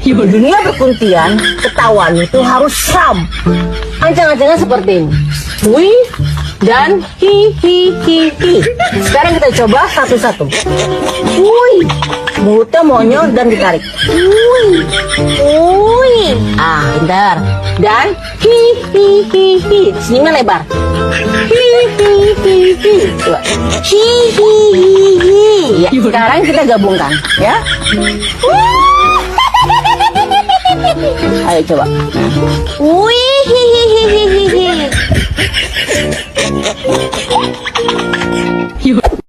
Di dunia perkuntian, ketahuan itu harus sam. Ancang-ancangan seperti ini. Wih dan hi. Sekarang kita coba satu-satu. Wih, mulutnya monyol dan ditarik. Wih. Ah, bentar. Dan hi. Senyumnya lebar. Hi. Coba. Hi. Ya, sekarang kita gabungkan, ya. Ayo coba. Wih, hihihihihi.